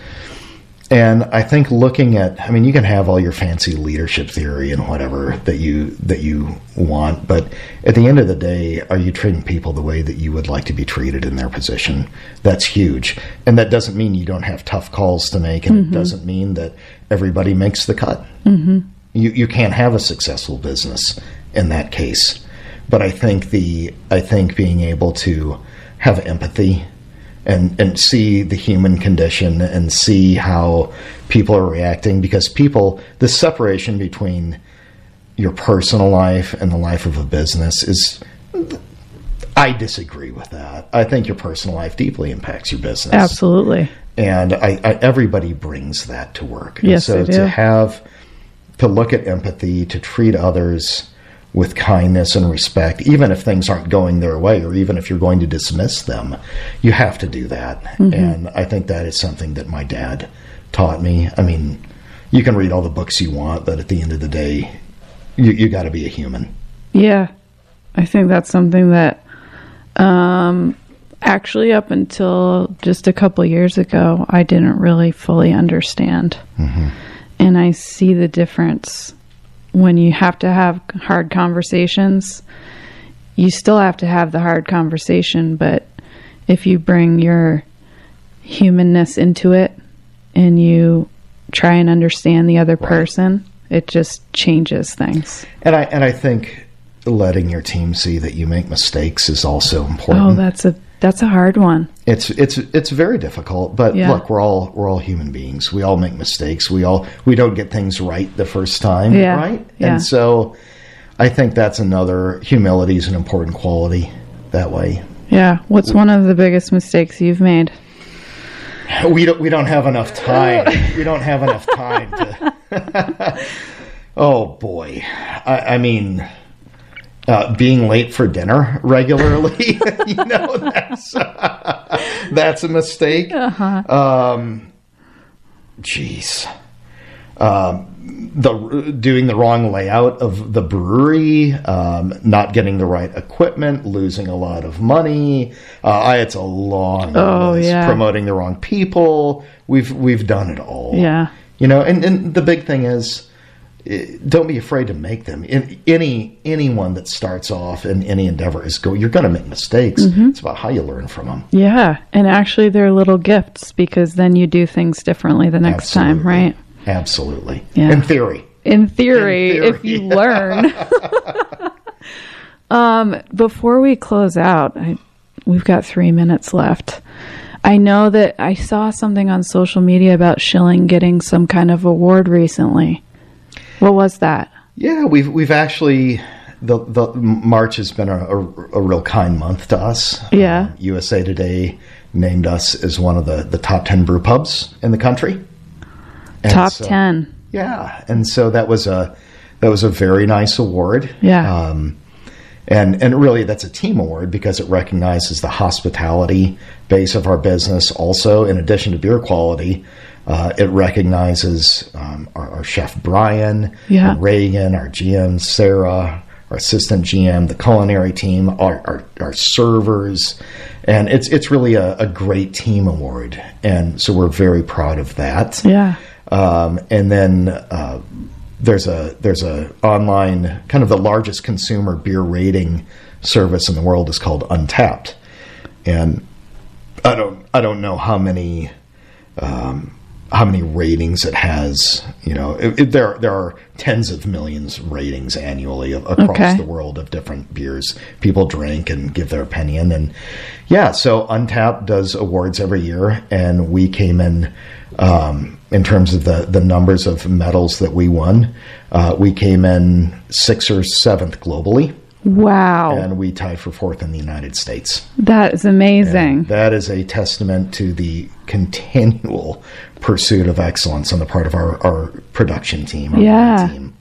And I think looking at, you can have all your fancy leadership theory and whatever that you want, but at the end of the day, are you treating people the way that you would like to be treated in their position? That's huge. And that doesn't mean you don't have tough calls to make, and it doesn't mean that everybody makes the cut. Mm-hmm. You can't have a successful business in that case. But I think being able to have empathy and see the human condition and see how people are reacting, because the separation between your personal life and the life of a business is I disagree with that. I think your personal life deeply impacts your business. Absolutely. And everybody brings that to work. Yes, and so to look at empathy, to treat others with kindness and respect, even if things aren't going their way, or even if you're going to dismiss them, you have to do that. Mm-hmm. And I think that is something that my dad taught me. I mean, you can read all the books you want, but at the end of the day, you got to be a human. Yeah. I think that's something that actually up until just a couple years ago, I didn't really fully understand. Mm-hmm. And I see the difference when you have to have hard conversations. You still have to have the hard conversation, but if you bring your humanness into it and you try and understand the other person, it just changes things. And I think letting your team see that you make mistakes is also important. Oh, that's a hard one. It's very difficult, but look, we're all human beings. We all make mistakes. We don't get things right the first time, right? Yeah. And so I think that's another, humility is an important quality that way. Yeah. What's one of the biggest mistakes you've made? We don't have enough time. We don't have enough time to. Oh boy. I mean, being late for dinner regularly, that's a mistake. Uh-huh. Geez. Doing the wrong layout of the brewery, not getting the right equipment, losing a lot of money. It's a long list. Yeah. Promoting the wrong people. We've done it all. Yeah. And the big thing is, don't be afraid to make them. Anyone that starts off in any endeavor you're going to make mistakes. Mm-hmm. It's about how you learn from them. Yeah, and actually they're little gifts, because then you do things differently the next time, right? Absolutely. Yeah. In theory, if you learn. Before we close out, we've got 3 minutes left. I know that I saw something on social media about Schilling getting some kind of award recently. What was that? Yeah, we've actually, the March has been a real kind month to us. Yeah. USA Today named us as one of the top 10 brew pubs in the country. And top 10. Yeah, and so that was a very nice award. Yeah. And really that's a team award, because it recognizes the hospitality base of our business. Also, in addition to beer quality, it recognizes our chef Brian, our Reagan, our GM Sarah, our assistant GM, the culinary team, our servers, and it's really a great team award, and so we're very proud of that. Yeah. And then there's a online, kind of the largest consumer beer rating service in the world is called Untappd, and I don't know how many ratings it has. There are tens of millions ratings annually across the world of different beers people drink and give their opinion. And so Untappd does awards every year, and we came in terms of the numbers of medals that we won. We came in 6th or 7th globally. Wow. And we tied for 4th in the United States. That is amazing. And that is a testament to the continual pursuit of excellence on the part of our production team, our team.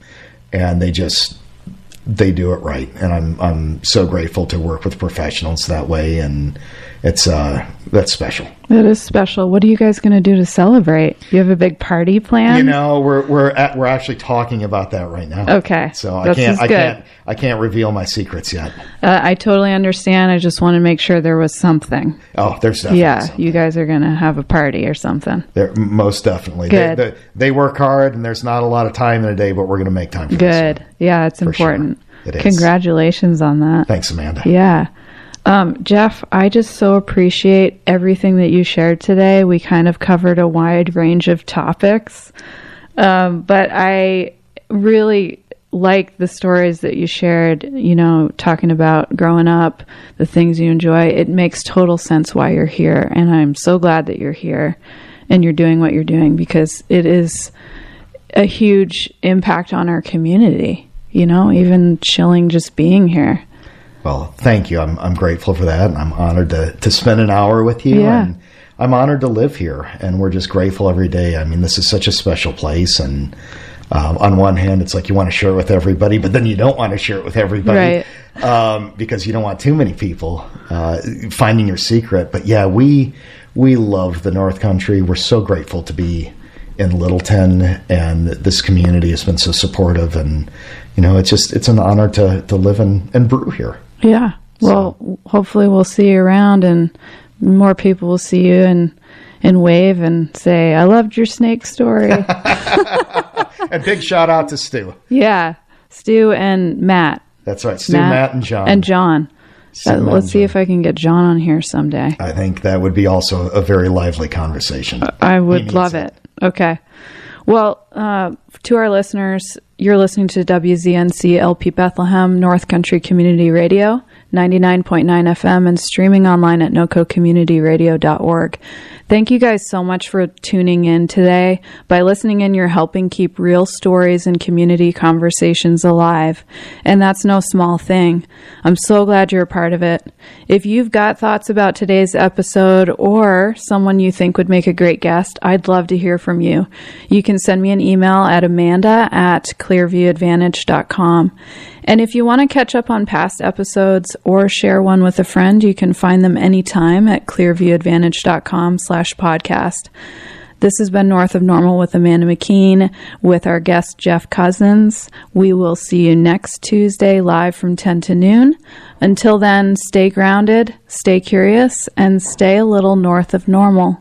And they do it right. And I'm so grateful to work with professionals that way, and that's special. That is special. What are you guys going to do to celebrate? You have a big party planned? We're actually talking about that right now. Okay. So I can't reveal my secrets yet. I totally understand. I just want to make sure there was something. Oh, there's definitely something. You guys are going to have a party or something. Most definitely. Good. They work hard, and there's not a lot of time in a day, but we're going to make time for Good. This yeah, it's important. Sure. It is. Congratulations on that. Thanks, Amanda. Yeah. Jeff, I just so appreciate everything that you shared today. We kind of covered a wide range of topics, but I really like the stories that you shared, talking about growing up, the things you enjoy. It makes total sense why you're here, and I'm so glad that you're here and you're doing what you're doing, because it is a huge impact on our community, even Schilling just being here. Well, thank you. I'm grateful for that, and I'm honored to spend an hour with you. Yeah. And I'm honored to live here, and we're just grateful every day. I mean, this is such a special place, and on one hand, it's like you want to share it with everybody, but then you don't want to share it with everybody, right? Because you don't want too many people finding your secret. But yeah, we love the North Country. We're so grateful to be in Littleton, and this community has been so supportive, and it's an honor to live and brew here. Yeah. Well, hopefully we'll see you around, and more people will see you and wave and say, "I loved your snake story." A big shout out to Stu. Yeah, Stu and Matt. That's right, Stu, Matt, and John. And John. Let's see if I can get John on here someday. I think that would be also a very lively conversation. I would love it. Okay. Well, to our listeners, you're listening to WZNC LP Bethlehem North Country Community Radio, 99.9 FM, and streaming online at nococommunityradio.org. Thank you guys so much for tuning in today. By listening in, you're helping keep real stories and community conversations alive. And that's no small thing. I'm so glad you're a part of it. If you've got thoughts about today's episode or someone you think would make a great guest, I'd love to hear from you. You can send me an email at amanda@clearviewadvantage.com. And if you want to catch up on past episodes or share one with a friend, you can find them anytime at clearviewadvantage.com/podcast. This has been North of Normal with Amanda McKeen with our guest, Jeff Cozzens. We will see you next Tuesday live from 10 to noon. Until then, stay grounded, stay curious, and stay a little north of normal.